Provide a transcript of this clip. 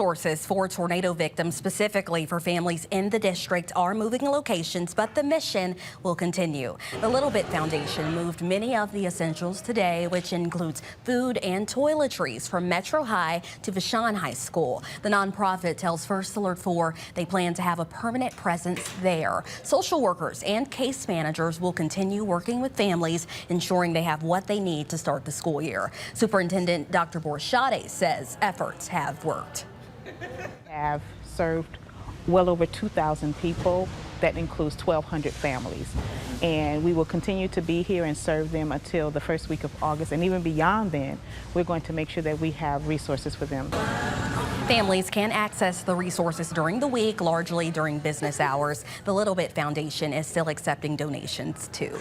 Resources for tornado victims, specifically for families in the district, are moving locations, but the mission will continue. The Little Bit Foundation moved many of the essentials today, which includes food and toiletries from Metro High to Vashon High School. The nonprofit tells First Alert 4 they plan to have a permanent presence there. Social workers and case managers will continue working with families, ensuring they have what they need to start the school year. Superintendent Dr. Vashon says efforts have worked. Have served well over 2,000 people. That includes 1,200 families. And we will continue to be here and serve them until the first week of August. And even beyond then, we're going to make sure that we have resources for them. Families can access the resources during the week, largely during business hours. The Little Bit Foundation is still accepting donations too.